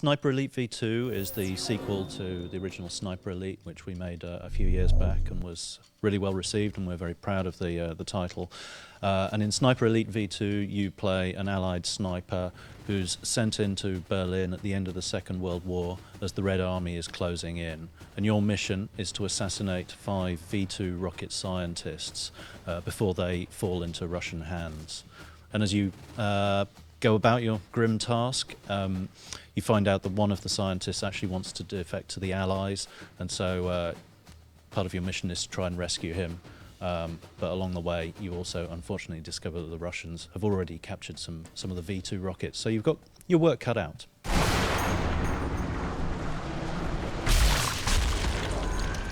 Sniper Elite V2 is the sequel to the original Sniper Elite, which we made a few years back and was really well received, and we're very proud of the title. And in Sniper Elite V2, you play an Allied sniper who's sent into Berlin at the end of the Second World War as the Red Army is closing in. And your mission is to assassinate 5 V2 rocket scientists before they fall into Russian hands. And as you go about your grim task, you find out that one of the scientists actually wants to defect to the Allies, and so part of your mission is to try and rescue him. But along the way, you also unfortunately discover that the Russians have already captured some of the V2 rockets, so you've got your work cut out.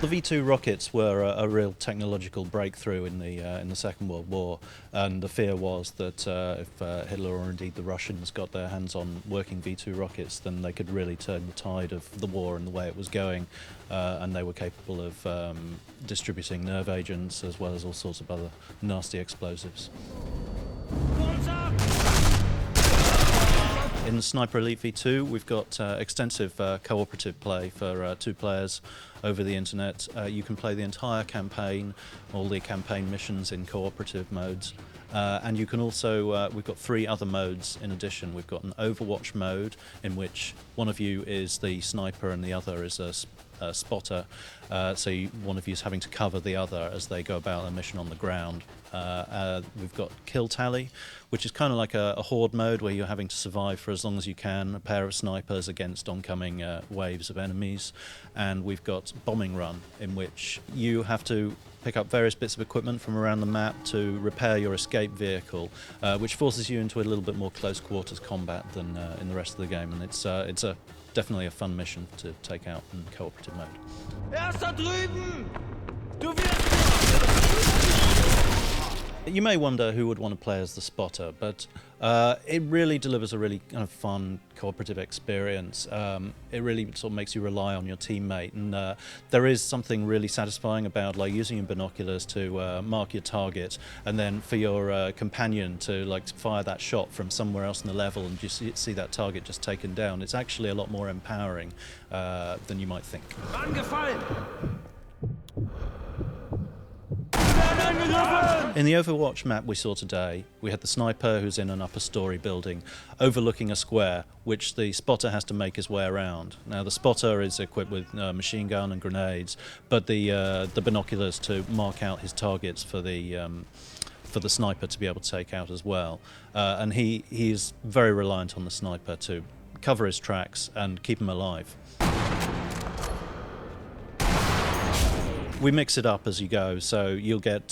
The V2 rockets were a real technological breakthrough in the Second World War, and the fear was that if Hitler or indeed the Russians got their hands on working V2 rockets, then they could really turn the tide of the war and the way it was going, and they were capable of distributing nerve agents as well as all sorts of other nasty explosives. In Sniper Elite V2, we've got extensive cooperative play for 2 players over the internet. You can play the entire campaign, all the campaign missions in cooperative modes. And you can also, we've got 3 other modes in addition. We've got an Overwatch mode in which one of you is the sniper and the other is a spotter. So one of you is having to cover the other as they go about their mission on the ground. We've got Kill Tally, which is kind of like a horde mode where you're having to survive for as long as you can, a pair of snipers against oncoming waves of enemies. And we've got Bombing Run, in which you have to pick up various bits of equipment from around the map to repair your escape vehicle, which forces you into a little bit more close quarters combat than in the rest of the game. And it's definitely a fun mission to take out in cooperative mode. Erster drüben! Du wirst... You may wonder who would want to play as the spotter, but it really delivers a really kind of fun cooperative experience. It really sort of makes you rely on your teammate, and there is something really satisfying about like using your binoculars to mark your target, and then for your companion to like fire that shot from somewhere else in the level and just see that target just taken down. It's actually a lot more empowering than you might think. Angefallen! In the Overwatch map we saw today, we had the sniper who's in an upper story building overlooking a square, which the spotter has to make his way around. Now the spotter is equipped with machine gun and grenades, but the binoculars to mark out his targets for the sniper to be able to take out as well. And he is very reliant on the sniper to cover his tracks and keep him alive. We mix it up as you go, so you'll get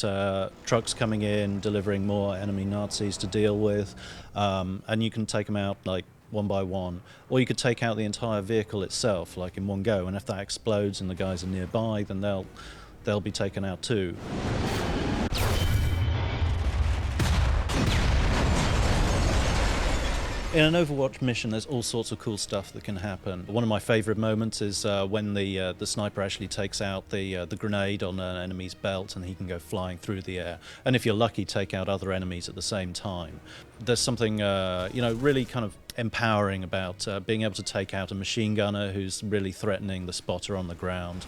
trucks coming in, delivering more enemy Nazis to deal with, and you can take them out like one by one, or you could take out the entire vehicle itself like in one go, and if that explodes and the guys are nearby, then they'll be taken out too. In an Overwatch mission, there's all sorts of cool stuff that can happen. One of my favourite moments is when the sniper actually takes out the grenade on an enemy's belt, and he can go flying through the air. And if you're lucky, take out other enemies at the same time. There's something really kind of empowering about being able to take out a machine gunner who's really threatening the spotter on the ground.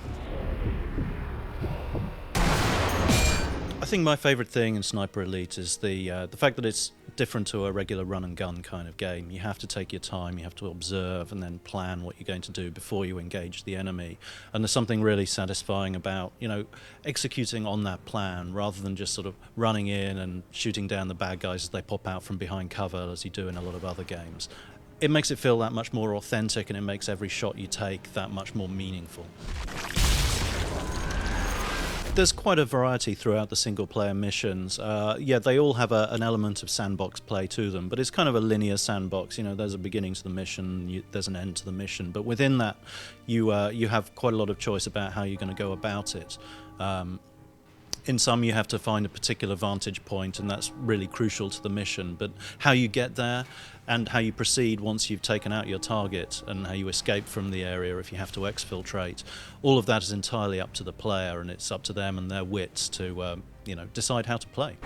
I think my favourite thing in Sniper Elite is the fact that it's different to a regular run and gun kind of game. You have to take your time, you have to observe and then plan what you're going to do before you engage the enemy. And there's something really satisfying about, executing on that plan rather than just sort of running in and shooting down the bad guys as they pop out from behind cover as you do in a lot of other games. It makes it feel that much more authentic, and it makes every shot you take that much more meaningful. There's quite a variety throughout the single-player missions. They all have an element of sandbox play to them, but it's kind of a linear sandbox. There's a beginning to the mission, there's an end to the mission, but within that, you have quite a lot of choice about how you're going to go about it. In some, you have to find a particular vantage point, and that's really crucial to the mission. But how you get there and how you proceed once you've taken out your target, and how you escape from the area if you have to exfiltrate, all of that is entirely up to the player, and it's up to them and their wits to decide how to play.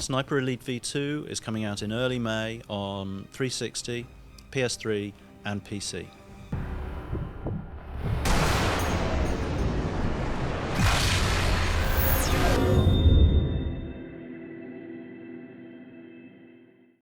Sniper Elite V2 is coming out in early May on 360, PS3 and PC.